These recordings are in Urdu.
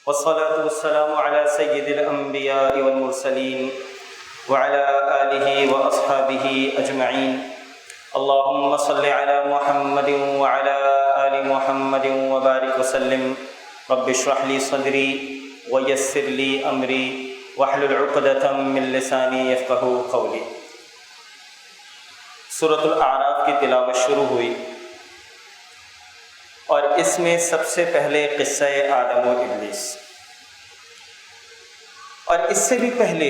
والصلاة والسلام على سيد الأنبياء والمرسلين وعلى آله وأصحابه أجمعين. اللهم صل على محمد وعلى آل محمد وبارك وسلم. رب اشرح لي صدري ويسر لي أمري واحلل عقدة من لساني يفقهوا قولي. سورۃ الاعراف کی تلاوت شروع ہوئی اور اس میں سب سے پہلے قصہ آدم و ابلیس، اور اس سے بھی پہلے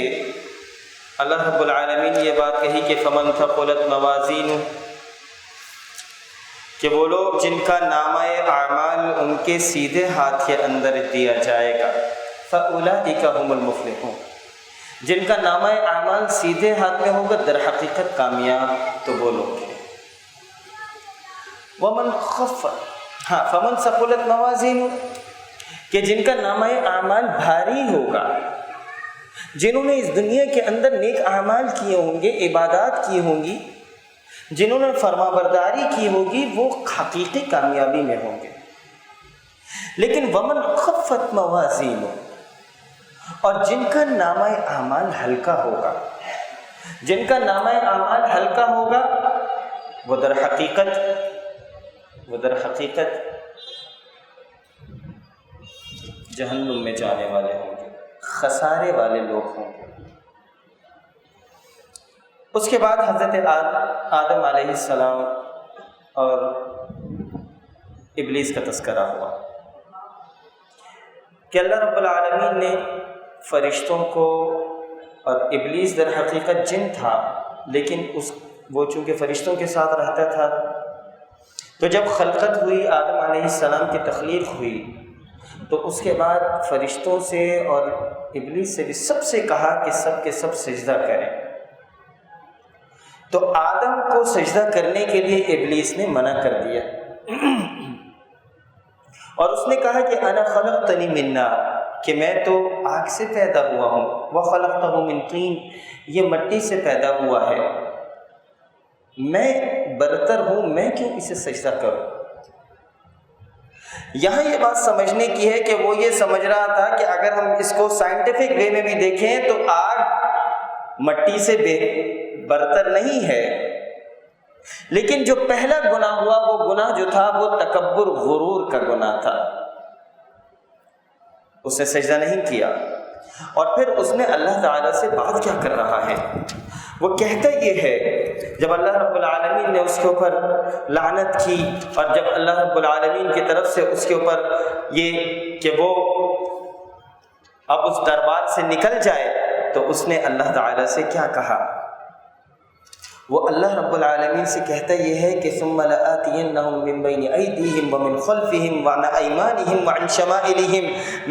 اللہ رب العالمین نے یہ بات کہی کہ فمن ثقلت موازینہ، کہ وہ لوگ جن کا نامہ اعمال ان کے سیدھے ہاتھ کے اندر دیا جائے گا، فاولئک هم المفلحون، جن کا نامہ اعمال سیدھے ہاتھ میں ہوگا در حقیقت کامیاب تو وہ لوگ ہیں. ومن خفت، فمن ثقلت موازینہ، کہ جن کا نامہ اعمال بھاری ہوگا، جنہوں نے اس دنیا کے اندر نیک اعمال کیے ہوں گے، عبادات کی ہوں گی، جنہوں نے فرما برداری کی ہوگی، وہ حقیقی کامیابی میں ہوں گے. لیکن ومن خفت موازینہ، اور جن کا نامہ اعمال ہلکا ہوگا، جن کا نامہ اعمال ہلکا ہوگا، وہ در حقیقت جہنم میں جانے والے ہوں گے، خسارے والے لوگ ہوں گے. اس کے بعد حضرت آدم علیہ السلام اور ابلیس کا تذکرہ ہوا کہ اللہ رب العالمین نے فرشتوں کو، اور ابلیس در حقیقت جن تھا لیکن وہ چونکہ فرشتوں کے ساتھ رہتا تھا، تو جب خلقت ہوئی، آدم علیہ السلام کی تخلیق ہوئی، تو اس کے بعد فرشتوں سے اور ابلیس سے بھی سب سے کہا کہ سب کے سب سجدہ کریں. تو آدم کو سجدہ کرنے کے لیے ابلیس نے منع کر دیا، اور اس نے کہا کہ انا خلقتنی من نار، کہ میں تو آگ سے پیدا ہوا ہوں، وخلقتہ من طین، یہ مٹی سے پیدا ہوا ہے، میں برتر ہوں، میں کیوں اسے سجدہ کروں. یہاں یہ بات سمجھنے کی ہے کہ وہ یہ سمجھ رہا تھا کہ اگر ہم اس کو سائنٹیفک وے میں بھی دیکھیں تو آگ مٹی سے برتر نہیں ہے، لیکن جو پہلا گناہ ہوا، وہ گناہ جو تھا وہ تکبر، غرور کا گناہ تھا. اس نے سجدہ نہیں کیا، اور پھر اس نے اللہ تعالیٰ سے بات کیا کر رہا ہے. وہ کہتا یہ ہے، جب اللہ رب العالمین نے اس کے اوپر لعنت کی، اور جب اللہ رب العالمین کی طرف سے اس کے اوپر یہ کہ وہ اب اس دربار سے نکل جائے، تو اس نے اللہ تعالیٰ سے کیا کہا؟ وہ اللہ رب العالمین سے کہتا یہ ہے کہ ثم لآتینہم من بین ایدیہم ومن خلفہم وعن ایمانہم وعن شمائلہم،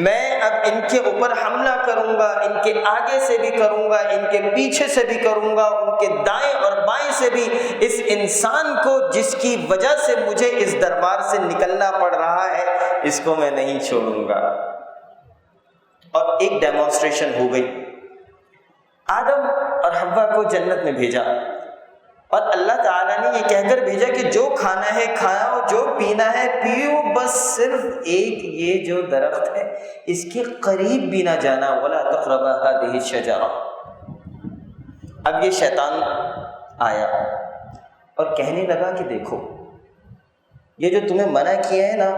میں اب ان کے اوپر حملہ کروں گا، ان کے آگے سے بھی کروں گا، ان کے پیچھے سے بھی کروں گا، ان کے دائیں اور بائیں سے بھی. اس انسان کو جس کی وجہ سے مجھے اس دربار سے نکلنا پڑ رہا ہے، اس کو میں نہیں چھوڑوں گا. اور ایک ڈیمونسٹریشن ہو گئی. آدم اور حوا کو جنت میں بھیجا، اور اللہ تعالیٰ نے یہ کہہ کر بھیجا کہ جو کھانا ہے کھاؤ، جو پینا ہے پیو، بس صرف ایک یہ جو درخت ہے اس کے قریب بھی نہ جانا، ولا تقربا هذه الشجرة. اب یہ شیطان آیا اور کہنے لگا کہ دیکھو، یہ جو تمہیں منع کیا ہے نا،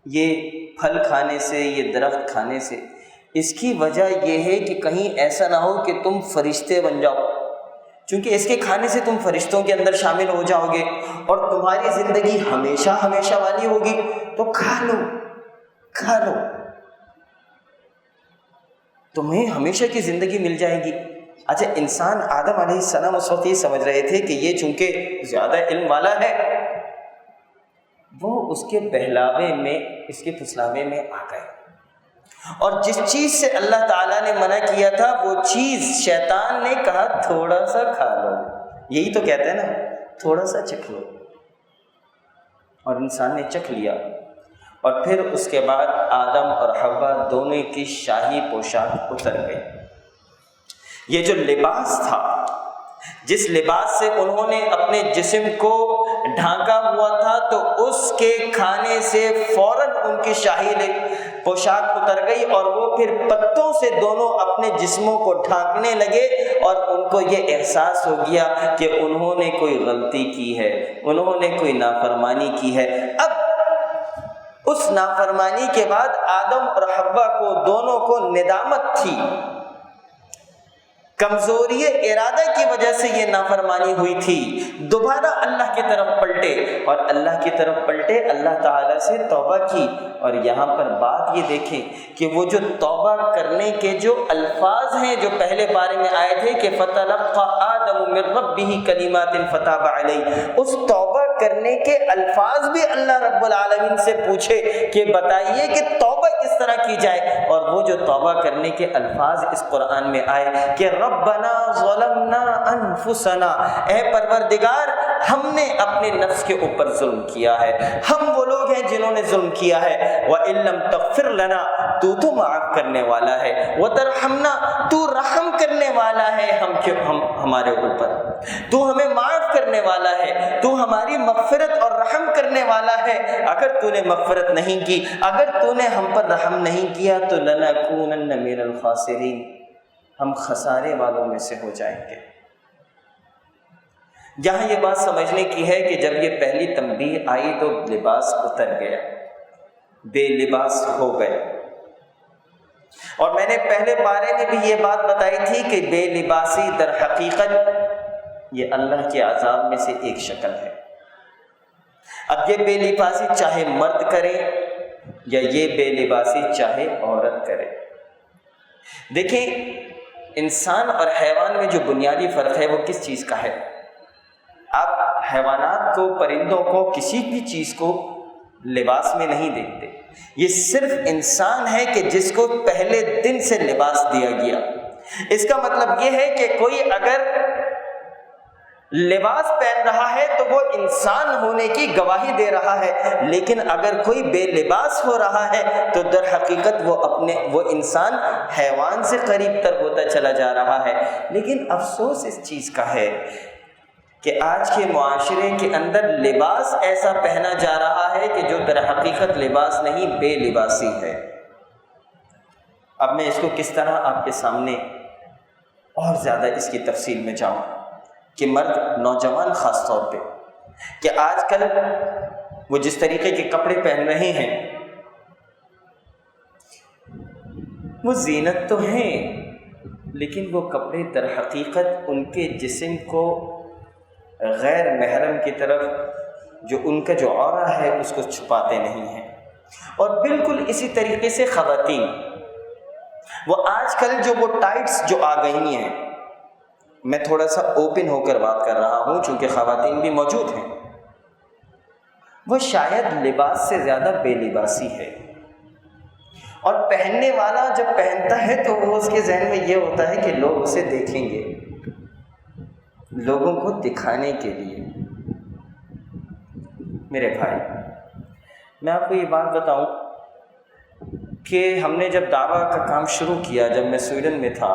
یہ پھل کھانے سے، یہ درخت کھانے سے، اس کی وجہ یہ ہے کہ کہیں ایسا نہ ہو کہ تم فرشتے بن جاؤ، چونکہ اس کے کھانے سے تم فرشتوں کے اندر شامل ہو جاؤ گے اور تمہاری زندگی ہمیشہ ہمیشہ والی ہوگی، تو کھا لو، تمہیں ہمیشہ کی زندگی مل جائے گی. اچھا، انسان آدم علیہ السلام اس وقت یہ سمجھ رہے تھے کہ یہ چونکہ زیادہ علم والا ہے، وہ اس کے بہلاوے میں، اس کے پھسلاوے میں آ گئے، اور جس چیز سے اللہ تعالیٰ نے منع کیا تھا وہ چیز شیطان نے کہا تھوڑا سا کھا لو. یہی تو کہتے ہیں نا، تھوڑا سا چکھ لو، اور انسان نے چکھ لیا. اور پھر اس کے بعد آدم اور حوا دونوں کی شاہی پوشاک اتر گئی. یہ جو لباس تھا، جس لباس سے انہوں نے اپنے جسم کو ڈھانکا ہوا تھا، تو اس کے کھانے سے فوراً ان کی شاہی پوشاک اتر گئی اور وہ پھر پتوں سے دونوں اپنے جسموں کو ڈھانکنے لگے اور ان کو یہ احساس ہو گیا کہ انہوں نے کوئی غلطی کی ہے، انہوں نے کوئی نافرمانی کی ہے۔ اب اس نافرمانی کے بعد آدم اور حوا کو دونوں کو ندامت تھی، کمزوری ارادہ کی وجہ سے یہ نافرمانی ہوئی تھی۔ دوبارہ اللہ کی طرف پلٹے اور اللہ کی طرف پلٹے، اللہ تعالیٰ سے توبہ کی۔ اور یہاں پر بات یہ دیکھیں کہ وہ جو توبہ کرنے کے جو الفاظ ہیں جو پہلے بارے میں آئے تھے کہ فَتَلَقَّى آدَمُ مِن رَّبِّهِ كَلِمَاتٍ فَتَابَ عَلَيْهِ، اس توبہ کرنے کے الفاظ بھی اللہ رب العالمین سے پوچھے کہ بتائیے کہ توبہ کس طرح کی جائے، اور وہ جو توبہ کرنے کے الفاظ اس قرآن میں آئے کہ ربنا ظلمنا انفسنا، اے پروردگار ہم نے اپنے نفس کے اوپر ظلم کیا ہے، ہم وہ لوگ ہیں جنہوں نے ظلم کیا ہے، وَإِن لَّمْ تَغْفِرْ لَنَا، تو معاف کرنے والا ہے، وَتَرْحَمْنَا، تو رحم کرنے والا ہے ہمارے اوپر، تو ہمیں معاف کرنے والا ہے، تو ہماری مغفرت اور رحم کرنے والا ہے۔ اگر تو نے مغفرت نہیں کی، اگر تو نے ہم پر رحم نہیں کیا تو لَنَكُونَنَّ مِنَ الْخَاسِرِينَ، ہم خسارے والوں میں سے ہو جائیں گے۔ یہاں یہ بات سمجھنے کی ہے کہ جب یہ پہلی تنبیہ آئی تو لباس اتر گیا، بے لباس ہو گئے، اور میں نے پہلے پارے میں بھی یہ بات بتائی تھی کہ بے لباسی در حقیقت یہ اللہ کے عذاب میں سے ایک شکل ہے۔ اب یہ بے لباسی چاہے مرد کرے یا یہ بے لباسی چاہے عورت کرے، دیکھیں انسان اور حیوان میں جو بنیادی فرق ہے وہ کس چیز کا ہے؟ آپ حیوانات کو، پرندوں کو، کسی بھی چیز کو لباس میں نہیں دیکھتے، یہ صرف انسان ہے کہ جس کو پہلے دن سے لباس دیا گیا۔ اس کا مطلب یہ ہے کہ کوئی اگر لباس پہن رہا ہے تو وہ انسان ہونے کی گواہی دے رہا ہے، لیکن اگر کوئی بے لباس ہو رہا ہے تو در حقیقت وہ انسان حیوان سے قریب تر ہوتا چلا جا رہا ہے۔ لیکن افسوس اس چیز کا ہے کہ آج کے معاشرے کے اندر لباس ایسا پہنا جا رہا ہے کہ جو در حقیقت لباس نہیں، بے لباسی ہے۔ اب میں اس کو کس طرح آپ کے سامنے اور زیادہ اس کی تفصیل میں جاؤں کہ مرد، نوجوان خاص طور پہ، کہ آج کل وہ جس طریقے کے کپڑے پہن رہے ہیں وہ زینت تو ہیں، لیکن وہ کپڑے در حقیقت ان کے جسم کو غیر محرم کی طرف جو ان کا جو عورہ ہے اس کو چھپاتے نہیں ہیں۔ اور بالکل اسی طریقے سے خواتین، وہ آج کل جو وہ ٹائٹس جو آ گئی ہیں، میں تھوڑا سا اوپن ہو کر بات کر رہا ہوں چونکہ خواتین بھی موجود ہیں، وہ شاید لباس سے زیادہ بے لباسی ہے۔ اور پہننے والا جب پہنتا ہے تو وہ اس کے ذہن میں یہ ہوتا ہے کہ لوگ اسے دیکھیں گے، لوگوں کو دکھانے کے لیے۔ میرے بھائی، میں آپ کو یہ بات بتاؤں کہ ہم نے جب دعویٰ کا کام شروع کیا، جب میں سویڈن میں تھا،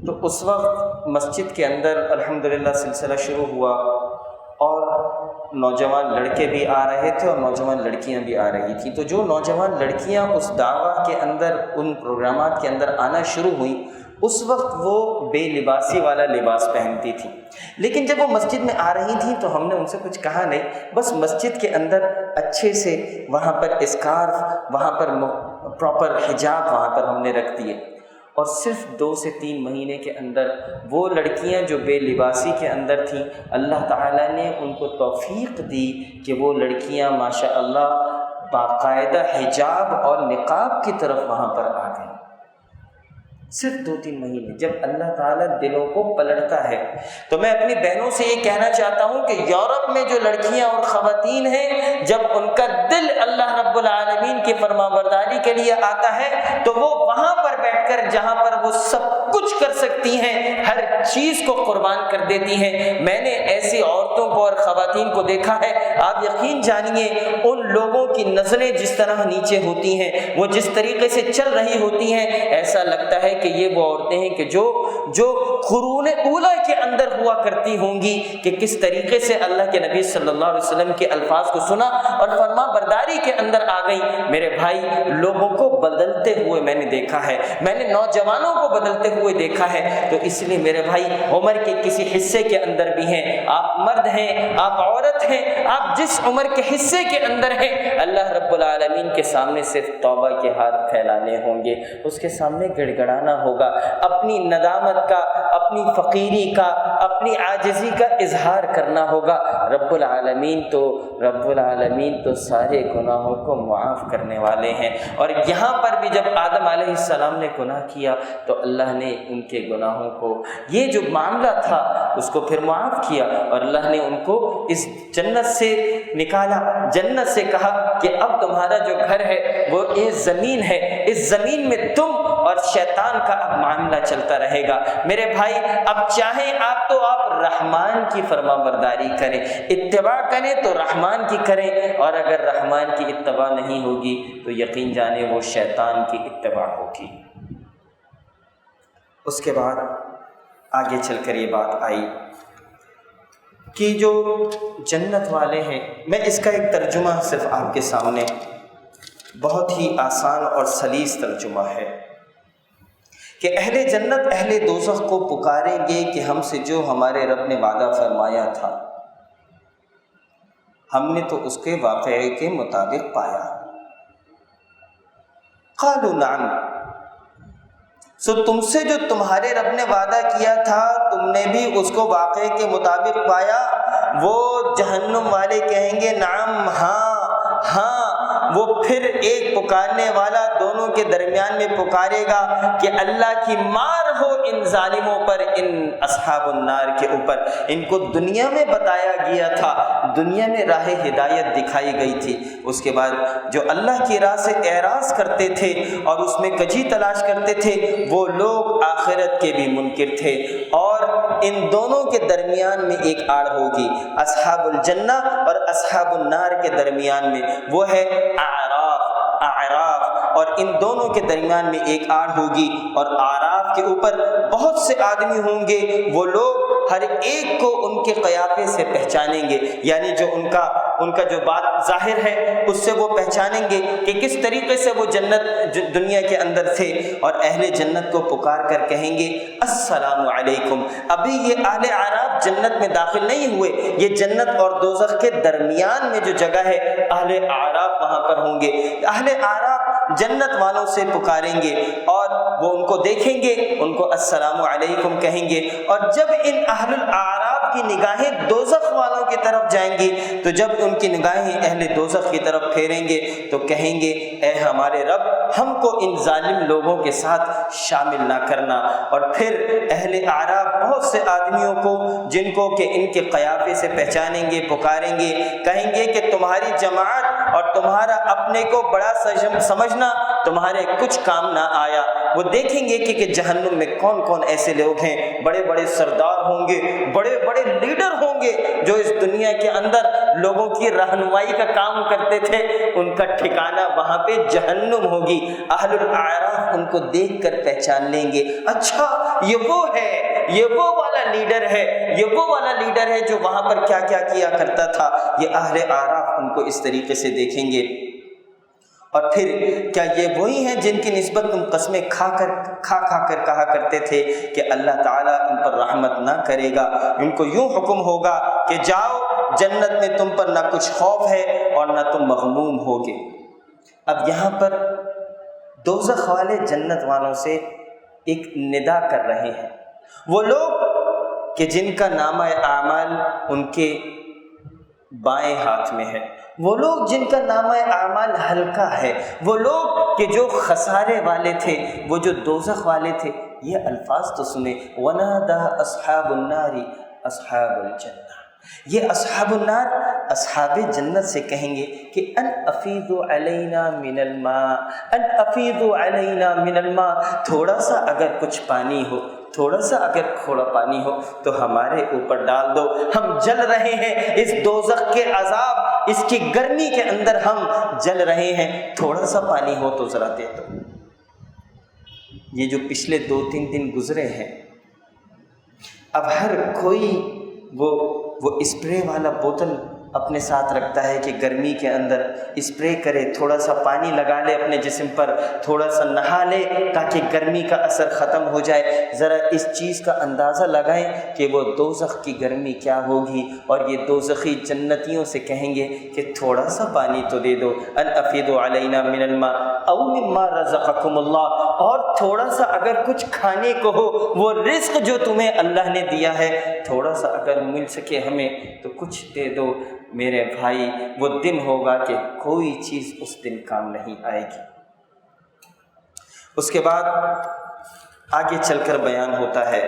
تو اس وقت مسجد کے اندر الحمدللہ سلسلہ شروع ہوا، اور نوجوان لڑکے بھی آ رہے تھے اور نوجوان لڑکیاں بھی آ رہی تھیں۔ تو جو نوجوان لڑکیاں اس دعویٰ کے اندر، ان پروگرامات کے اندر آنا شروع ہوئیں، اس وقت وہ بے لباسی والا لباس پہنتی تھی، لیکن جب وہ مسجد میں آ رہی تھیں تو ہم نے ان سے کچھ کہا نہیں، بس مسجد کے اندر اچھے سے وہاں پر اسکارف، وہاں پر پراپر حجاب وہاں پر ہم نے رکھ دیے۔ اور صرف 2 سے 3 مہینے کے اندر وہ لڑکیاں جو بے لباسی کے اندر تھیں، اللہ تعالیٰ نے ان کو توفیق دی کہ وہ لڑکیاں ماشاء اللہ باقاعدہ حجاب اور نقاب کی طرف وہاں پر آ گئیں۔ صرف 2-3 مہینے۔ جب اللہ تعالیٰ دلوں کو پلٹتا ہے تو میں اپنی بہنوں سے یہ کہنا چاہتا ہوں کہ یورپ میں جو لڑکیاں اور خواتین ہیں، جب ان کا دل اللہ رب العالمین کی فرمانبرداری کے لیے آتا ہے تو وہ وہاں پر بیٹھ کر، جہاں پر وہ سب کچھ کر سکتی ہیں، ہر چیز کو قربان کر دیتی ہیں۔ میں نے ایسی عورتوں کو اور خواتین کو دیکھا ہے، آپ یقین جانیے ان لوگوں کی نظریں جس طرح نیچے ہوتی ہیں، وہ جس طریقے سے چل رہی ہوتی ہیں، ایسا لگتا ہے کہ یہ وہ عورتیں ہیں کہ جو قرون اولا کے اندر ہوا کرتی ہوں گی کہ کس طریقے سے اللہ کے نبی صلی اللہ علیہ وسلم کے الفاظ کو سنا اور فرما برداری کے اندر آ گئی۔ میرے بھائی، لوگوں کو بدلتے ہوئے میں نے دیکھا ہے، میں نے نوجوانوں کو بدلتے ہوئے دیکھا ہے، تو اس لیے میرے بھائی عمر کے کسی حصے کے اندر بھی ہیں، آپ مرد ہیں، آپ عورت ہیں، آپ جس عمر کے حصے کے اندر ہیں، اللہ رب العالمین کے سامنے صرف توبہ کے ہاتھ پھیلانے ہوں گے، اس کے سامنے گڑ گڑانا ہوگا، اپنی ندامت کا، اپنی فقیری کا، اپنی عاجزی کا اظہار کرنا ہوگا۔ رب العالمین تو سارے گناہوں کو معاف کرنے والے ہیں۔ اور یہاں پر بھی جب آدم علیہ السلام نے گناہ کیا تو اللہ نے ان کے گناہوں کو، یہ جو معاملہ تھا اس کو پھر معاف کیا، اور اللہ نے ان کو اس جنت سے نکالا، جنت سے کہا کہ اب تمہارا جو گھر ہے وہ یہ زمین ہے، اس زمین میں تم اور شیطان کا اب معاملہ چلتا رہے گا۔ میرے بھائی، اب چاہیں آپ تو آپ رحمان کی فرما برداری کریں، اتباع کریں تو رحمان کی کریں، اور اگر رحمان کی اتباع نہیں ہوگی تو یقین جانے وہ شیطان کی اتباع ہوگی۔ اس کے بعد آگے چل کر یہ بات آئی کہ جو جنت والے ہیں، میں اس کا ایک ترجمہ صرف آپ کے سامنے، بہت ہی آسان اور سلیس ترجمہ ہے کہ اہل جنت اہل دوزخ کو پکاریں گے کہ ہم سے جو ہمارے رب نے وعدہ فرمایا تھا ہم نے تو اس کے واقعے کے مطابق پایا۔ قالوا نعم، سو تم سے جو تمہارے رب نے وعدہ کیا تھا تم نے بھی اس کو واقعے کے مطابق پایا؟ وہ جہنم والے کہیں گے نعم، ہاں ہاں۔ وہ پھر ایک پکارنے والا دونوں کے درمیان میں پکارے گا کہ اللہ کی مار ہو ان ظالموں پر، ان اصحاب النار کے اوپر۔ ان کو دنیا میں بتایا گیا تھا، دنیا میں راہ ہدایت دکھائی گئی تھی، اس کے بعد جو اللہ کی راہ سے اعراض کرتے تھے اور اس میں کجی تلاش کرتے تھے وہ لوگ آخرت کے بھی منکر تھے، اور ان دونوں کے درمیان میں ایک آڑ ہوگی، اصحاب الجنہ اور اصحاب النار کے درمیان میں، وہ ہے اعراف، اور ان دونوں کے درمیان میں ایک آڑ ہوگی، اور اعراف کے اوپر بہت سے آدمی ہوں گے، وہ لوگ ہر ایک کو ان کے قیافے سے پہچانیں گے، یعنی جو ان کا جو بات ظاہر ہے اس سے وہ پہچانیں گے کہ کس طریقے سے وہ جنت دنیا کے اندر تھے، اور اہل جنت کو پکار کر کہیں گے السلام علیکم۔ ابھی یہ اہل اعراف جنت میں داخل نہیں ہوئے، یہ جنت اور دوزخ کے درمیان میں جو جگہ ہے اہل اعراف وہاں پر ہوں گے۔ اہل اعراف جنت والوں سے پکاریں گے اور وہ ان کو دیکھیں گے، ان کو السلام علیکم کہیں گے، اور جب ان اہل الاعراف کی نگاہیں دوزخ والوں کی طرف جائیں گی تو جب ان کی نگاہیں اہل دوزخ کی طرف پھیریں گے تو کہیں گے اے ہمارے رب، ہم کو ان ظالم لوگوں کے ساتھ شامل نہ کرنا۔ اور پھر اہل اعراف بہت سے آدمیوں کو جن کو کہ ان کے قیافے سے پہچانیں گے، پکاریں گے، کہیں گے کہ تمہاری جماعت اور تمہارا اپنے کو بڑا سمجھنا تمہارے کچھ کام نہ آیا۔ وہ دیکھیں گے کہ جہنم میں کون کون ایسے لوگ ہیں، بڑے بڑے سردار ہوں گے، بڑے بڑے لیڈر ہوں گے جو اس دنیا کے اندر لوگوں کی رہنمائی کا کام کرتے تھے، ان کا ٹھکانہ وہاں پہ جہنم ہوگی۔ اہل الاعراف ان کو دیکھ کر پہچان لیں گے، اچھا یہ وہ ہے، یہ وہ والا لیڈر ہے، یہ وہ والا لیڈر ہے جو وہاں پر کیا کیا کیا کرتا تھا۔ یہ اہل اعراف ان کو اس طریقے سے دیکھیں گے۔ اور پھر کیا یہ وہی ہیں جن کی نسبت تم قسمیں کھا کر کہا کرتے تھے کہ اللہ تعالیٰ ان پر رحمت نہ کرے گا؟ ان کو یوں حکم ہوگا کہ جاؤ، جنت میں تم پر نہ کچھ خوف ہے اور نہ تم مغموم ہوگے۔ اب یہاں پر دوزخ والے جنت والوں سے ایک ندا کر رہے ہیں، وہ لوگ کہ جن کا نامہ اعمال ان کے بائیں ہاتھ میں ہے، وہ لوگ جن کا نامہ اعمال ہلکا ہے، وہ لوگ کہ جو خسارے والے تھے، وہ جو دوزخ والے تھے۔ یہ الفاظ تو سنیں، وَنَادَى أَصْحَابُ النَّارِ أَصْحَابَ الْجَنَّةِ، یہ اصحاب النار اصحاب جنت سے کہیں گے کہ ان افیضوا علینا من الماء، ان افیضوا علینا من الماء، تھوڑا سا اگر کچھ پانی ہو، تھوڑا سا اگر کھوڑا پانی ہو تو ہمارے اوپر ڈال دو، ہم جل رہے ہیں، اس دوزخ کے عذاب، اس کی گرمی کے اندر ہم جل رہے ہیں، تھوڑا سا پانی ہو تو ذرا دے دو۔ یہ جو پچھلے 2-3 دن گزرے ہیں، اب ہر کوئی وہ اسپرے والا بوتل اپنے ساتھ رکھتا ہے کہ گرمی کے اندر اسپرے کرے، تھوڑا سا پانی لگا لے اپنے جسم پر، تھوڑا سا نہا لے تاکہ گرمی کا اثر ختم ہو جائے۔ ذرا اس چیز کا اندازہ لگائیں کہ وہ دوزخ کی گرمی کیا ہوگی، اور یہ دوزخی جنتیوں سے کہیں گے کہ تھوڑا سا پانی تو دے دو، ان افیدوا علینا من الماء او مما رزقکم اللہ، اور تھوڑا سا اگر کچھ کھانے کو ہو، وہ رزق جو تمہیں اللہ نے دیا ہے تھوڑا سا اگر مل سکے ہمیں تو کچھ دے دو۔ میرے بھائی، وہ دن ہوگا کہ کوئی چیز اس دن کام نہیں آئے گی۔ اس کے بعد آگے چل کر بیان ہوتا ہے،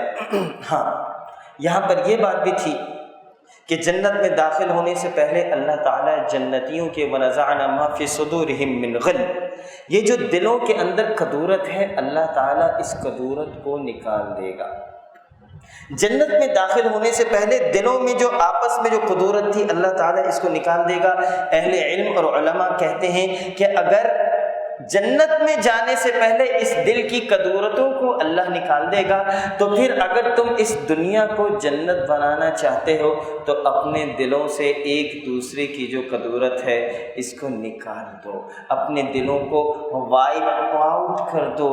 ہاں یہاں پر یہ بات بھی تھی کہ جنت میں داخل ہونے سے پہلے اللہ تعالیٰ جنتیوں کے وَنَزَعْنَا مَا فِي صُدُورِهِم مِّن غِلٍّ، یہ جو دلوں کے اندر کدورت ہے اللہ تعالیٰ اس کدورت کو نکال دے گا۔ جنت میں داخل ہونے سے پہلے دلوں میں جو آپس میں جو کدورت تھی اللہ تعالیٰ اس کو نکال دے گا۔ اہل علم اور علماء کہتے ہیں کہ اگر جنت میں جانے سے پہلے اس دل کی کدورتوں کو اللہ نکال دے گا تو پھر اگر تم اس دنیا کو جنت بنانا چاہتے ہو تو اپنے دلوں سے ایک دوسرے کی جو کدورت ہے اس کو نکال دو، اپنے دلوں کو وائپ آؤٹ کر دو،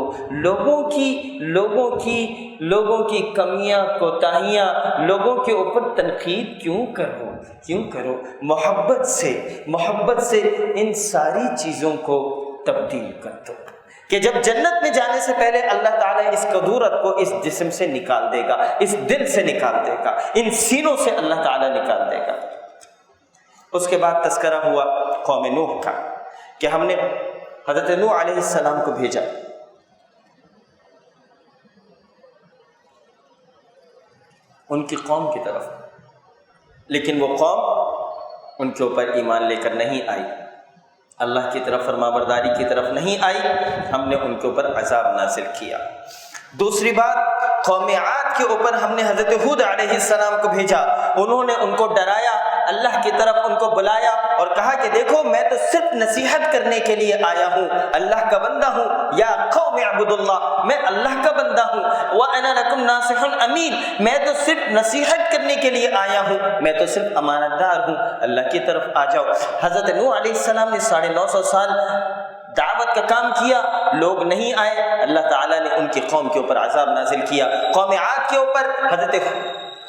لوگوں کی کمیاں کوتاہیاں، لوگوں کے اوپر تنقید کیوں کرو؟ محبت سے ان ساری چیزوں کو تبدیل کر دو کہ جب جنت میں جانے سے پہلے اللہ تعالیٰ اس کدورت کو اس جسم سے نکال دے گا، اس دل سے نکال دے گا، ان سینوں سے اللہ تعالیٰ نکال دے گا۔ اس کے بعد تذکرہ ہوا قوم نوح کا کہ ہم نے حضرت نوح علیہ السلام کو بھیجا، ان کی قوم کی طرف، لیکن وہ قوم ان کے اوپر ایمان لے کر نہیں آئی، اللہ کی طرف فرما برداری کی طرف نہیں آئی، ہم نے ان کے اوپر عذاب نازل کیا۔ دوسری بات، قوم عاد کے اوپر ہم نے حضرت ہود علیہ السلام کو بھیجا، انہوں نے ان کو ڈرایا، اللہ کی طرف ان کو بلایا اور کہا کہ دیکھو میں تو صرف نصیحت کرنے کے لیے آیا ہوں، اللہ کا بندہ ہوں، یا قوم اعبدوا اللہ، میں اللہ کا بندہ ہوں، وَأَنَا لَكُمْ نَاصِحٌ أَمِينٌ، میں تو صرف نصیحت کرنے کے لیے آیا ہوں، میں تو صرف امانت دار ہوں، اللہ کی طرف آ جاؤ۔ حضرت نوح علیہ السلام نے 950 سال دعوت کا کام کیا، لوگ نہیں آئے، اللہ تعالیٰ نے ان کی قوم کے اوپر عذاب نازل کیا۔ قوم عاد کے اوپر حضرت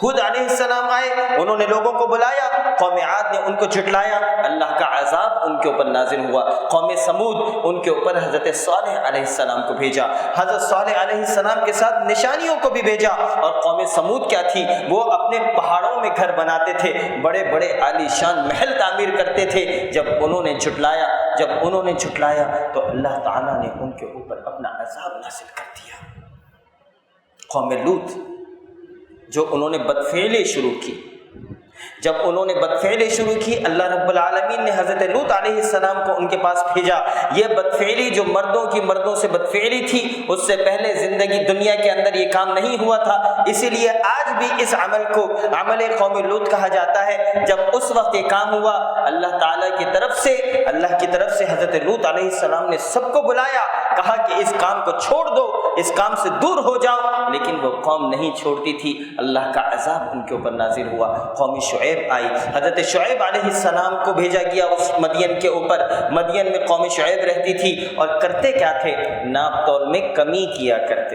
ہود علیہ السلام آئے، انہوں نے لوگوں کو بلایا، قوم عاد نے ان کو جھٹلایا، اللہ کا عذاب ان کے اوپر نازل ہوا۔ قوم سمود، ان کے اوپر حضرت صالح علیہ السلام کو بھیجا، حضرت صالح علیہ السلام کے ساتھ نشانیوں کو بھی بھیجا۔ اور قوم سمود کیا تھی؟ وہ اپنے پہاڑوں میں گھر بناتے تھے، بڑے بڑے عالی شان محل تعمیر کرتے تھے۔ جب انہوں نے جھٹلایا تو اللہ تعالیٰ نے ان کے اوپر اپنا عذاب نازل کر دیا۔ قوم لوط، جو انہوں نے بدفعلی شروع کی، جب انہوں نے بدفعلی شروع کی، اللہ رب العالمین نے حضرت لوط علیہ السلام کو ان کے پاس بھیجا۔ یہ بدفعلی جو مردوں سے بدفعلی تھی، اس سے پہلے زندگی دنیا کے اندر یہ کام نہیں ہوا تھا، اسی لیے آج بھی اس عمل کو عمل قوم لوط کہا جاتا ہے۔ جب اس وقت یہ کام ہوا، اللہ تعالیٰ کی طرف سے حضرت لوط علیہ السلام نے سب کو بلایا، کہا کہ اس کام کو چھوڑ دو، اس کام سے دور ہو جاؤ، لیکن وہ قوم نہیں چھوڑتی تھی، اللہ کا عذاب ان کے اوپر نازل ہوا۔ قوم شعیب آئی، حضرت شعیب علیہ السلام کو بھیجا گیا اس مدین کے اوپر۔ مدین میں قوم شعیب رہتی تھی اور کرتے کیا تھے؟ ناپ تول میں کمی کیا کرتے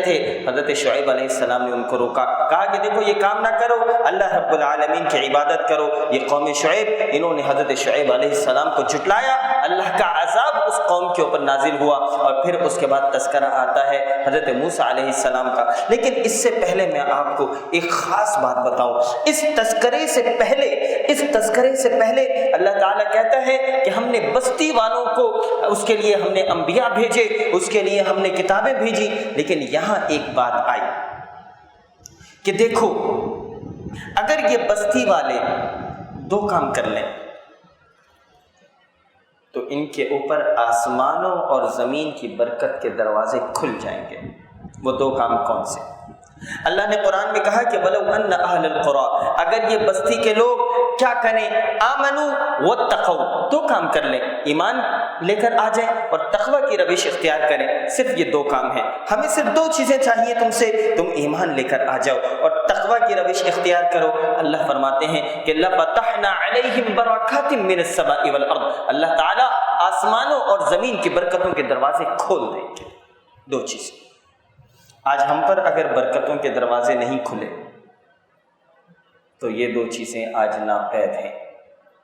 تھے۔ حضرت شعیب علیہ السلام نے ان کو روکا، کہا کہ دیکھو یہ کام نہ کرو، اللہ رب العالمین کی عبادت کرو۔ یہ قوم شعیب، انہوں نے حضرت شعیب علیہ السلام کو جھٹلایا، اللہ کا عذاب اس قوم کے اوپر نازل ہوا۔ اور پھر اس کے بعد تذکرہ آتا ہے حضرت موسیٰ علیہ السلام کا۔ لیکن اس سے پہلے میں آپ کو ایک خاص بات بتاؤں، اس تذکرے سے پہلے اللہ تعالیٰ کہتا ہے کہ ہم نے بستی والوں کو، اس کے لیے ہم نے انبیاء بھیجے، اس کے لیے ہم نے کتابیں بھیجی۔ لیکن یہاں ایک بات آئی کہ دیکھو اگر یہ بستی والے 2 کام کر لیں تو ان کے اوپر آسمانوں اور زمین کی برکت کے دروازے کھل جائیں گے۔ وہ 2 کام کون سے؟ اللہ نے قرآن میں کہا کہ وَلَوْ أَنَّ أَهْلَ الْقُرَىٰ، اگر یہ بستی کے لوگ کیا کریں؟ آمنو واتقوا، دو کام کر لیں، ایمان لے کر آ جائیں اور تقوی کی روش اختیار کریں، صرف یہ دو کام ہیں، ہمیں صرف دو چیزیں چاہیے تم سے، تم ایمان لے کر آ جاؤ اور تقوی کی روش اختیار کرو۔ اللہ فرماتے ہیں کہ لَفَتَحْنَا عَلَيْهِمْ بَرَكَاتٍ مِّنَ السَّمَاءِ وَالْأَرْضِ، اللہ تعالیٰ آسمانوں اور زمین کی برکتوں کے دروازے کھول دیں گے۔ دو چیزیں، آج ہم پر اگر برکتوں کے دروازے نہیں کھلے تو یہ دو چیزیں آج ناپید ہیں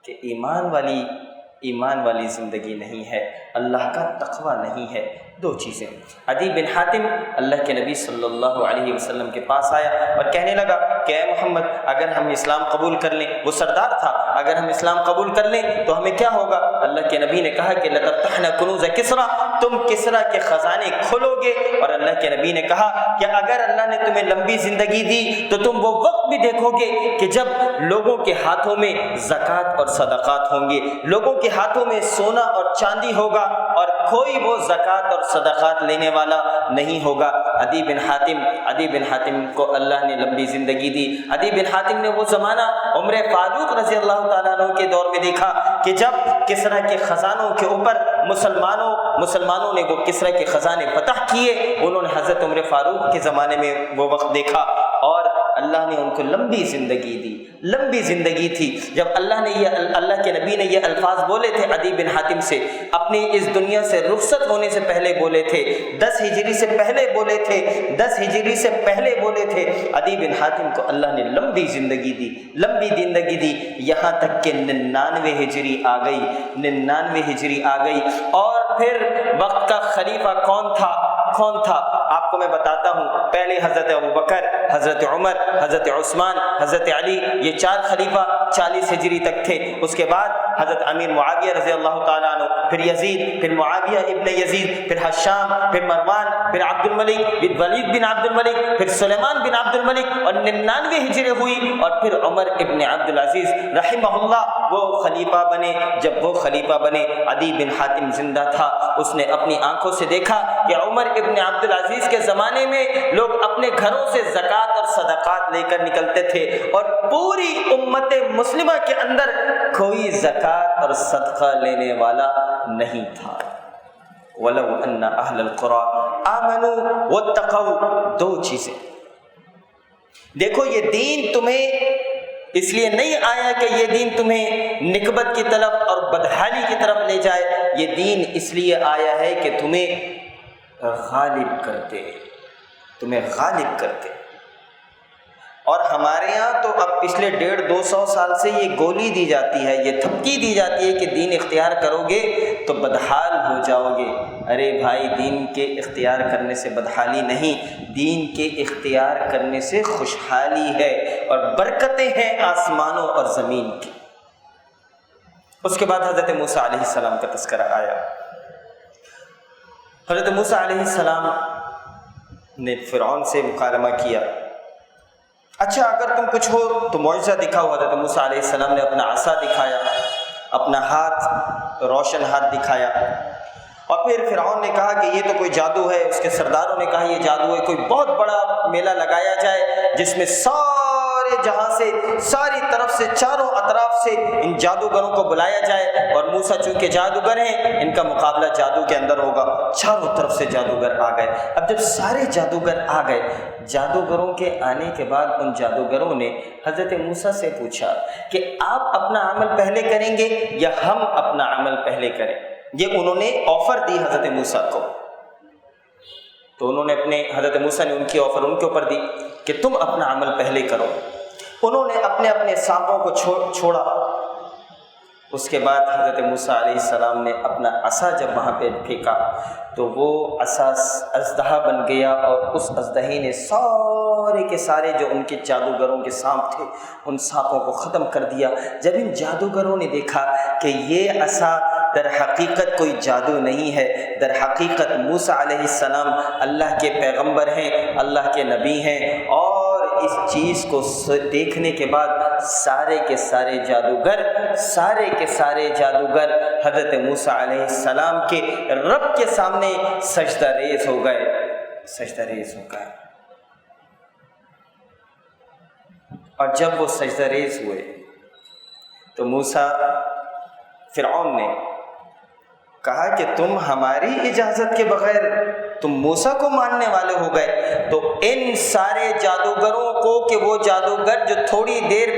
کہ ایمان والی زندگی نہیں ہے، اللہ کا تقوی نہیں ہے۔ دو چیزیں، عدی بن حاتم اللہ کے نبی صلی اللہ علیہ وسلم کے پاس آیا اور کہنے لگا کہ اے محمد، اگر ہم اسلام قبول کر لیں، وہ سردار تھا، اگر ہم اسلام قبول کر لیں تو ہمیں کیا ہوگا؟ اللہ کے نبی نے کہا کہ لَتَفْتَحْنَ كُنُوزَ كِسْرَى، تم کسرا کے خزانے کھولو گے، اور اللہ کے نبی نے کہا کہ اگر اللہ نے تمہیں لمبی زندگی دی تو تم وہ وقت بھی دیکھو گے کہ جب لوگوں کے ہاتھوں میں زکوٰۃ اور صدقات ہوں گے، لوگوں کے ہاتھوں میں سونا اور چاندی ہوگا اور کوئی وہ زکوٰۃ اور صدقات لینے والا نہیں ہوگا۔ عدی بن حاتم کو اللہ نے لمبی زندگی دی۔ عدی بن حاتم نے وہ زمانہ عمر فاروق رضی اللہ تعالیٰ عنہ کے دور میں دیکھا کہ جب کسرا کے خزانوں کے اوپر مسلمانوں نے وہ کسرا کے خزانے فتح کیے، انہوں نے حضرت عمر فاروق کے زمانے میں وہ وقت دیکھا اور اللہ نے ان کو لمبی زندگی دی، لمبی زندگی تھی۔ جب اللہ کے نبی نے یہ الفاظ بولے تھے عدی بن حاتم سے، اپنی اس دنیا سے رخصت ہونے سے پہلے بولے تھے، 10 ہجری سے پہلے بولے تھے، عدی بن حاتم کو اللہ نے لمبی زندگی دی، یہاں تک کہ 99 ہجری آ گئی۔ اور پھر وقت کا خلیفہ کون تھا؟ آپ کو میں بتاتا ہوں۔ پہلے حضرت ابوبکر، حضرت عمر، حضرت عثمان، حضرت علی، یہ 4 خلیفہ 40 ہجری تک تھے۔ اس کے بعد حضرت امیر معاویہ رضی اللہ تعالیٰ عنہ، پھر یزید، پھر معاویہ ابن یزید، پھر حشام، پھر مروان، پھر عبد الملک، پھر ولید بن عبد الملک، پھر سلیمان بن عبد الملک، اور 99 ہجری ہوئی، اور پھر عمر ابن عبد العزیز رحمہ اللہ وہ خلیفہ بنے۔ جب وہ خلیفہ بنے، عدی بن حاتم زندہ تھا، اس نے اپنی آنکھوں سے دیکھا کہ عمر ابن عبد العزیز کے زمانے میں لوگ اپنے گھروں سے زکوٰۃ اور صدقات لے کر نکلتے تھے، اور پوری امت مسلمہ کے اندر کوئی زکوٰۃ اور صدقہ لینے والا نہیں تھا۔ وَلَوْ أَنَّ أَهْلَ الْقُرَىٰ آمَنُوا وَاتَّقَوْا، دو چیزیں۔ دیکھو، یہ دین تمہیں اس لیے نہیں آیا کہ یہ دین تمہیں نکبت کی طرف اور بدحالی کی طرف لے جائے، یہ دین اس لیے آیا ہے کہ تمہیں غالب کرتے۔ اور ہمارے ہاں تو اب پچھلے 150-200 سال سے یہ گولی دی جاتی ہے، یہ تھپکی دی جاتی ہے کہ دین اختیار کرو گے تو بدحال ہو جاؤ گے۔ ارے بھائی، دین کے اختیار کرنے سے بدحالی نہیں، دین کے اختیار کرنے سے خوشحالی ہے اور برکتیں ہیں آسمانوں اور زمین کی۔ اس کے بعد حضرت موسیٰ علیہ السلام کا تذکرہ آیا۔ حضرت موسیٰ علیہ السلام نے فرعون سے مکالمہ کیا، اچھا اگر تم کچھ ہو تو معجزہ دکھاؤ۔ حضرت موسیٰ علیہ السلام نے اپنا عصا دکھایا، اپنا ہاتھ، روشن ہاتھ دکھایا، اور پھر فرعون نے کہا کہ یہ تو کوئی جادو ہے۔ اس کے سرداروں نے کہا یہ جادو ہے، کوئی بہت بڑا میلہ لگایا جائے جس میں سارے جہاں سے، ساری طرف سے، چاروں اطراف سے ان جادوگروں کو بلایا جائے، اور موسیٰ چونکہ جادوگر ہیں، ان کا مقابلہ جادو کے اندر ہوگا۔ چاروں طرف سے جادوگر آ گئے۔ اب جب سارے جادوگر آ گئے، جادوگروں کے آنے کے بعد ان جادوگروں نے حضرت موسیٰ سے پوچھا کہ آپ اپنا عمل پہلے کریں گے یا ہم اپنا عمل پہلے کریں؟ یہ انہوں نے آفر دی حضرت موسیٰ کو، تو انہوں نے حضرت موسیٰ نے ان کی آفر ان کے اوپر دی کہ تم اپنا عمل پہلے کرو۔ انہوں نے اپنے سانپوں کو چھوڑا۔ اس کے بعد حضرت موسیٰ علیہ السلام نے اپنا عصا جب وہاں پہ پھینکا تو وہ عصا اژدہا بن گیا، اور اس اژدہے نے سارے کے سارے جو ان کے جادوگروں کے سانپ تھے ان سانپوں کو ختم کر دیا۔ جب ان جادوگروں نے دیکھا کہ یہ عصا در حقیقت کوئی جادو نہیں ہے، در حقیقت موسیٰ علیہ السلام اللہ کے پیغمبر ہیں، اللہ کے نبی ہیں، اور اس چیز کو دیکھنے کے بعد سارے کے سارے جادوگر حضرت موسیٰ علیہ السلام کے رب کے سامنے سجدہ ریز ہو گئے۔ اور جب وہ سجدہ ریز ہوئے تو موسیٰ فرعون نے کہا کہ تم ہماری اجازت کے بغیر تم موسیٰ کو ماننے والے ہو گئے، تو ان سارے جادوگروں کو کہ وہ جادوگر جو تھوڑی دیر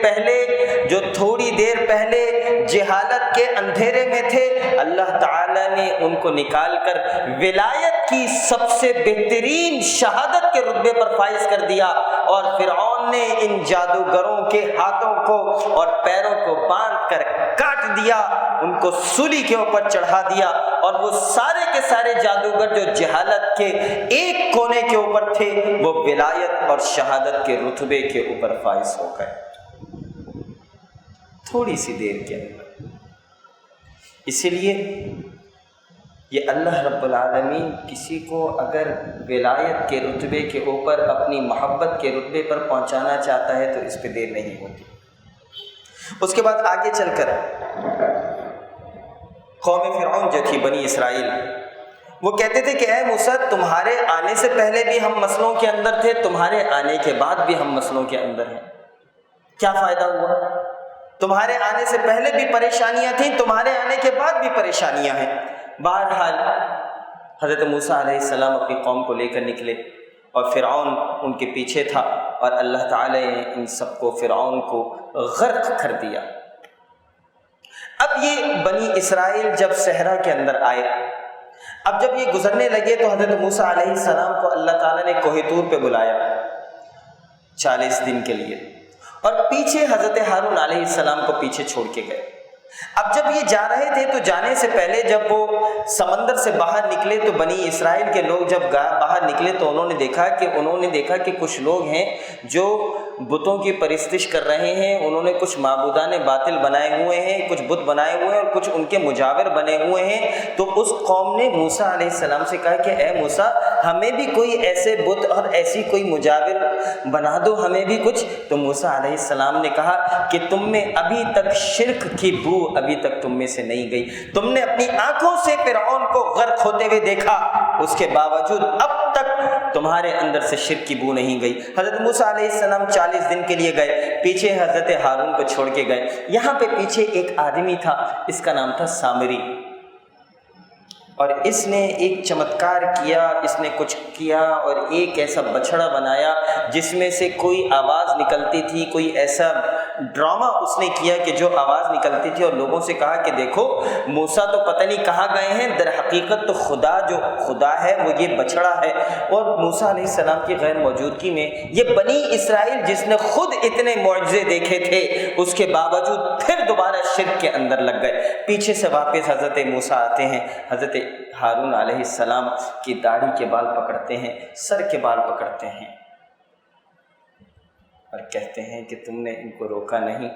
پہلے جہالت کے اندھیرے میں تھے، اللہ تعالیٰ نے ان کو نکال کر ولایت کی سب سے بہترین شہادت کے رتبے پر فائز کر دیا، اور فرعون نے ان جادوگروں کے ہاتھوں کو اور پیروں کو باندھ کر کاٹ دیا، ان کو سولی کے اوپر چڑھا دیا، اور وہ سارے کے سارے جادوگر جو جہالت کے ایک کونے کے اوپر تھے وہ ولایت اور شہادت کے رتبے کے اوپر فائز ہو گئے تھوڑی سی دیر کے اندر۔ اسی لیے یہ اللہ رب العالمین کسی کو اگر ولایت کے رتبے کے اوپر اپنی محبت کے رتبے پر پہنچانا چاہتا ہے تو اس پہ دیر نہیں ہوتی۔ اس کے بعد آگے چل کر قوم فرعون جو تھی بنی اسرائیل، وہ کہتے تھے کہ اے موسیٰ تمہارے آنے سے پہلے بھی ہم مسئلوں کے اندر تھے، تمہارے آنے کے بعد بھی ہم مسئلوں کے اندر ہیں، کیا فائدہ ہوا؟ تمہارے آنے سے پہلے بھی پریشانیاں تھیں، تمہارے آنے کے بعد بھی پریشانیاں ہیں۔ بہرحال حضرت موسیٰ علیہ السلام اپنی قوم کو لے کر نکلے اور فرعون ان کے پیچھے تھا، اور اللہ تعالی نے ان سب کو فرعون کو غرق کر دیا۔ اب یہ بنی اسرائیل جب صحرا کے اندر آئے، اب جب یہ گزرنے لگے تو حضرت موسیٰ علیہ السلام کو اللہ تعالیٰ نے کوہ طور پہ بلایا 40 دن کے لیے، اور پیچھے حضرت ہارون علیہ السلام کو پیچھے چھوڑ کے گئے۔ اب جب یہ جا رہے تھے تو جانے سے پہلے جب وہ سمندر سے باہر نکلے تو بنی اسرائیل کے لوگ جب باہر نکلے تو انہوں نے دیکھا کہ کچھ لوگ ہیں جو بتوں کی پرستش کر رہے ہیں، انہوں نے کچھ معبودان باطل بنائے ہوئے ہیں، کچھ بت بنائے ہوئے ہیں اور کچھ ان کے مجاور بنے ہوئے ہیں۔ تو اس قوم نے موسیٰ علیہ السلام سے کہا کہ اے موسیٰ ہمیں بھی کوئی ایسے بت اور ایسی کوئی مجاور بنا دو، ہمیں بھی کچھ۔ تو موسیٰ علیہ السلام نے کہا کہ تم میں ابھی تک شرک کی بو ابھی تک تم میں سے نہیں گئی، تم نے اپنی آنکھوں سے فرعون کو غرق ہوتے ہوئے دیکھا، اس کے باوجود اب تک تمہارے اندر سے شرک کی بو نہیں گئی۔ حضرت موسیٰ علیہ السلام 40 دن کے لیے گئے، پیچھے حضرت ہارون کو چھوڑ کے گئے۔ یہاں پہ پیچھے ایک آدمی تھا، اس کا نام تھا سامری، اور اس نے ایک چمتکار کیا، اس نے کچھ کیا اور ایک ایسا بچڑا بنایا جس میں سے کوئی آواز نکلتی تھی، کوئی ایسا ڈرامہ اس نے کیا کہ جو آواز نکلتی تھی، اور لوگوں سے کہا کہ دیکھو موسیٰ تو پتہ نہیں کہاں گئے ہیں، در حقیقت تو جو خدا ہے وہ یہ بچڑا ہے۔ اور موسیٰ علیہ السلام کی غیر موجودگی میں یہ بنی اسرائیل جس نے خود اتنے معجزے دیکھے تھے اس کے باوجود پھر دوبارہ شرک کے اندر لگ گئے۔ پیچھے سے واپس حضرت موسیٰ آتے ہیں، حضرت ہارون علیہ السلام کی داڑھی کے بال پکڑتے ہیں، سر کے بال پکڑتے ہیں اور کہتے ہیں کہ تم نے ان کو روکا نہیں۔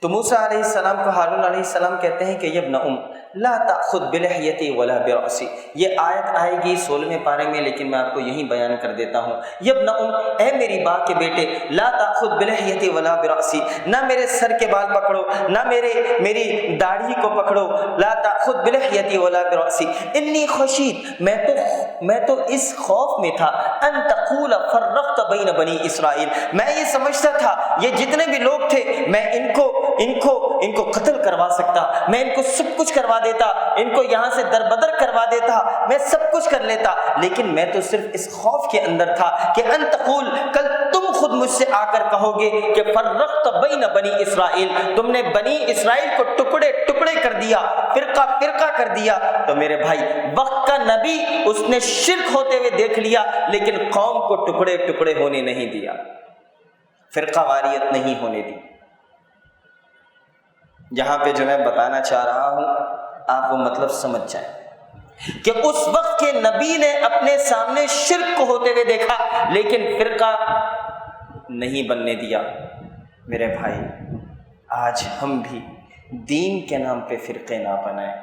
تو موسیٰ علیہ السلام کو ہارون علیہ السلام کہتے ہیں کہ یا ابن ام لا تأخذ بلحیتی ولا برأسی، یہ آیت آئے گی 16ویں پارے میں، لیکن میں آپ کو یہی بیان کر دیتا ہوں۔ یا ابن ام، اے میری باں کے بیٹے، لا تأخذ بلحیتی ولا برأسی، نہ میرے سر کے بال پکڑو، نہ میری داڑھی کو پکڑو، لا تأخذ بلحیتی ولا برأسی انی خشیت، میں تو اس خوف میں تھا، ان تقول فرقت بین بنی اسرائیل، میں یہ سمجھتا تھا یہ جتنے بھی لوگ تھے میں ان کو قتل کروا سکتا، میں ان کو سب کچھ کروا دیتا، ان کو یہاں سے دربدر کروا دیتا، میں سب کچھ کر لیتا، لیکن میں تو صرف اس خوف کے اندر تھا کہ ان تقول، کل تم خود مجھ سے آ کر کہو گے کہ فرقت بین بنی اسرائیل، تم نے بنی اسرائیل کو ٹکڑے ٹکڑے کر دیا، فرقہ فرقہ کر دیا۔ تو میرے بھائی وقت کا نبی اس نے شرک ہوتے ہوئے دیکھ لیا، لیکن قوم کو ٹکڑے ٹکڑے ہونے نہیں دیا، فرقہ واریت نہیں ہونے دی۔ یہاں پہ جو میں بتانا چاہ رہا ہوں آپ وہ مطلب سمجھ جائیں کہ اس وقت کے نبی نے اپنے سامنے شرک کو ہوتے ہوئے دیکھا لیکن فرقہ نہیں بننے دیا۔ میرے بھائی آج ہم بھی دین کے نام پہ فرقے نہ بنائیں۔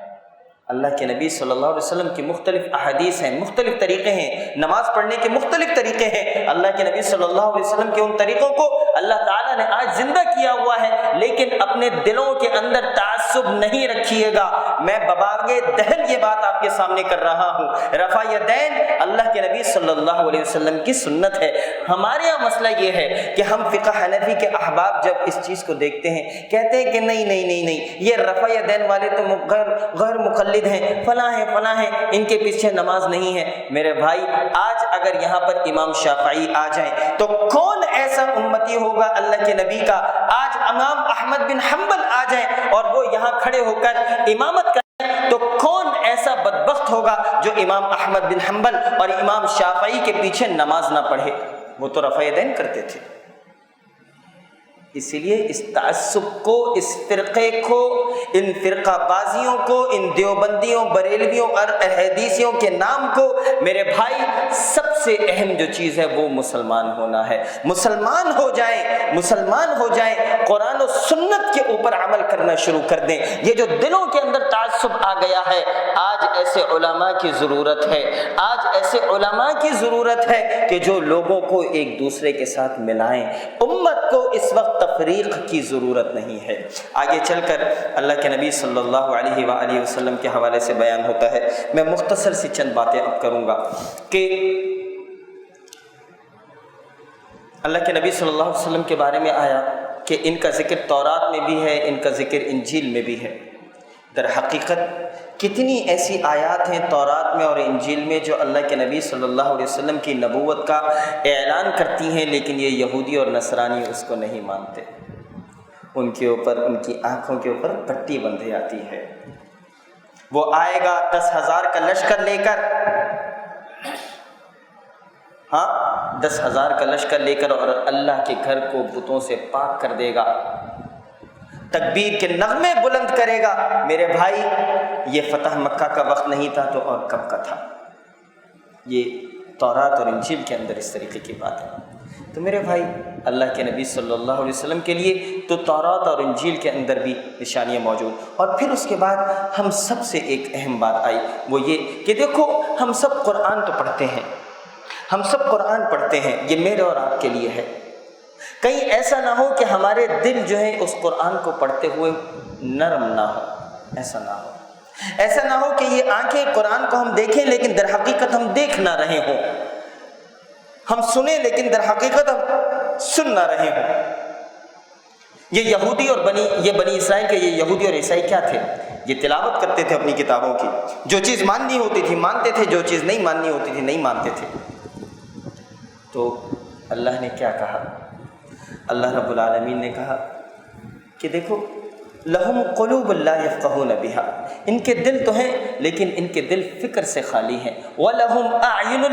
اللہ کے نبی صلی اللہ علیہ وسلم کی مختلف احادیث ہیں، مختلف طریقے ہیں، نماز پڑھنے کے مختلف طریقے ہیں۔ اللہ کے نبی صلی اللہ علیہ وسلم کے ان طریقوں کو اللہ تعالیٰ نے آج زندہ کیا ہوا ہے، لیکن اپنے دلوں کے اندر تعصب نہیں رکھیے گا، میں بباغے دہن یہ بات آپ کے سامنے کر رہا ہوں۔ رفع یدین اللہ کے نبی صلی اللہ علیہ وسلم کی سنت ہے۔ ہمارے یہاں مسئلہ یہ ہے کہ ہم فقہ حنفی کے احباب جب اس چیز کو دیکھتے ہیں کہتے ہیں کہ نہیں، یہ رفع یدین والے تو غیر مقلد ہیں، فلاں ہیں، ان کے پیچھے نماز نہیں ہے۔ میرے بھائی، آج اگر یہاں پر امام شافعی آ جائیں تو کون ایسا امتی ہوگا اللہ کے نبی کا؟ آج امام احمد بن حنبل آ جائیں اور وہ یہاں کھڑے ہو کر امامت کریں تو کون ایسا بدبخت ہوگا جو امام احمد بن حنبل اور امام شافعی کے پیچھے نماز نہ پڑھے؟ وہ تو رفع یدین کرتے تھے۔ اسی لیے اس تعصب کو، اس فرقے کو، ان فرقہ بازیوں کو، ان دیوبندیوں، بریلویوں اور احادیثیوں کے نام کو، میرے بھائی، سب سے اہم جو چیز ہے وہ مسلمان ہونا ہے۔ مسلمان ہو جائیں، قرآن و سنت کے اوپر عمل کرنا شروع کر دیں۔ یہ جو دلوں کے اندر تعصب آ گیا ہے، آج ایسے علماء کی ضرورت ہے کہ جو لوگوں کو ایک دوسرے کے ساتھ ملائیں۔ امت کو اس وقت تفریق کی ضرورت نہیں ہے۔ آگے چل کر اللہ کے نبی صلی اللہ علیہ وآلہ وسلم کے حوالے سے بیان ہوتا ہے۔ میں مختصر سی چند باتیں اب کروں گا کہ اللہ کے نبی صلی اللہ علیہ وسلم کے بارے میں آیا کہ ان کا ذکر تورات میں بھی ہے، ان کا ذکر انجیل میں بھی ہے۔ در حقیقت کتنی ایسی آیات ہیں تورات میں اور انجیل میں جو اللہ کے نبی صلی اللہ علیہ وسلم کی نبوت کا اعلان کرتی ہیں، لیکن یہ یہودی اور نصرانی اس کو نہیں مانتے۔ ان کے اوپر، ان کی آنکھوں کے اوپر پٹی بندھی آتی ہے۔ وہ آئے گا 10,000 کا لشکر لے کر، 10,000 کا لشکر لے کر، اور اللہ کے گھر کو بتوں سے پاک کر دے گا، تکبیر کے نغمے بلند کرے گا۔ میرے بھائی، یہ فتح مکہ کا وقت نہیں تھا تو اور کب کا تھا؟ یہ تورات اور انجیل کے اندر اس طریقے کی بات ہے۔ تو میرے بھائی، اللہ کے نبی صلی اللہ علیہ وسلم کے لیے تو تورات اور انجیل کے اندر بھی نشانیاں موجود۔ اور پھر اس کے بعد ہم سب سے ایک اہم بات آئی، وہ یہ کہ دیکھو، ہم سب قرآن تو پڑھتے ہیں، یہ میرے اور آپ کے لیے ہے۔ کہیں ایسا نہ ہو کہ ہمارے دل جو ہے اس قرآن کو پڑھتے ہوئے نرم نہ ہو، ایسا نہ ہو کہ یہ آنکھیں قرآن کو ہم دیکھیں لیکن در حقیقت ہم دیکھ نہ رہے ہوں، ہم سنیں لیکن در حقیقت ہم سن نہ رہے ہوں۔ یہ بنی اسرائیل کے یہ یہودی اور عیسائی کیا تھے؟ یہ تلاوت کرتے تھے اپنی کتابوں کی، جو چیز ماننی ہوتی تھی مانتے تھے، جو چیز نہیں ماننی ہوتی تھی نہیں مانتے تھے۔ تو اللہ نے کیا کہا؟ اللہ رب العالمین نے کہا کہ دیکھو، لہم قلوب لا یفقہون بہا، ان کے دل تو ہیں لیکن ان کے دل فکر سے خالی ہیں۔ وَلَهُمْ أَعْيُنٌ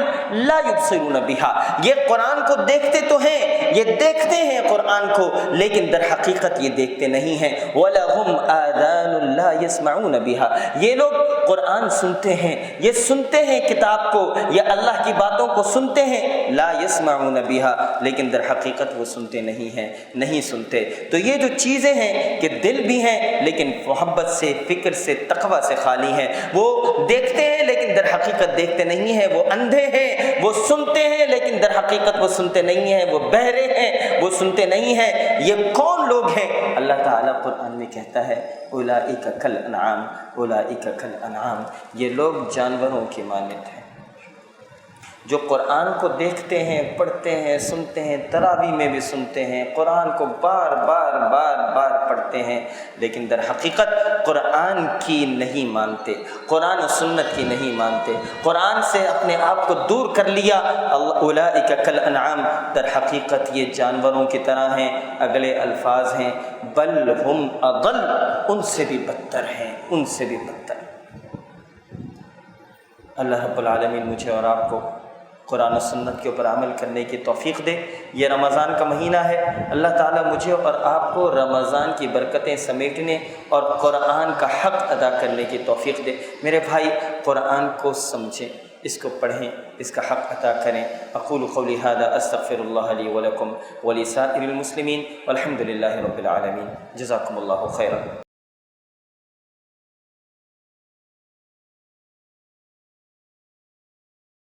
لَا يُبْصِرُونَ بِهَا، یہ قرآن کو دیکھتے تو ہیں، یہ دیکھتے ہیں قرآن کو، لیکن در حقیقت یہ دیکھتے نہیں ہیں۔ وَلَهُمْ آذَانٌ لَا يَسْمَعُونَ بِهَا، یہ لوگ قرآن سنتے ہیں، یہ سنتے ہیں کتاب کو، یہ اللہ کی باتوں کو سنتے ہیں، لا يسمعون بها، لیکن در حقیقت وہ سنتے نہیں سنتے۔ تو یہ جو چیزیں ہیں کہ دل بھی ہیں لیکن محبت سے، فکر سے، تقوی سے خالی ہیں، وہ دیکھتے ہیں لیکن در حقیقت دیکھتے نہیں ہیں، وہ اندھے ہیں، وہ سنتے ہیں لیکن در حقیقت وہ سنتے نہیں ہیں، وہ بہرے ہیں، وہ سنتے نہیں ہیں۔ یہ کون لوگ ہیں؟ اللہ تعالیٰ قرآن میں کہتا ہے اولئک کالانعام، اولئک کالانعام، یہ لوگ جانوروں کی مانند ہیں۔ جو قرآن کو دیکھتے ہیں، پڑھتے ہیں، سنتے ہیں، تراویح میں بھی سنتے ہیں، قرآن کو بار بار پڑھتے ہیں، لیکن در حقیقت قرآن کی نہیں مانتے، قرآن و سنت کی نہیں مانتے، قرآن سے اپنے آپ کو دور کر لیا۔ اولئک کالانعام، در حقیقت یہ جانوروں کی طرح ہیں۔ اگلے الفاظ ہیں بل ہم اضل، ان سے بھی بدتر ہیں، ان سے بھی بدتر۔ اللہ رب العالمین مجھے اور آپ کو قرآن و سنت کے اوپر عمل کرنے کی توفیق دے۔ یہ رمضان کا مہینہ ہے، اللہ تعالیٰ مجھے اور آپ کو رمضان کی برکتیں سمیٹنے اور قرآن کا حق ادا کرنے کی توفیق دے۔ میرے بھائی، قرآن کو سمجھیں، اس کو پڑھیں، اس کا حق ادا کریں۔ اقول قولی ھذا استغفر اللہ لی ولکم ولسائر المسلمین والحمد للہ رب العالمین۔ جزاکم اللہ خیرا۔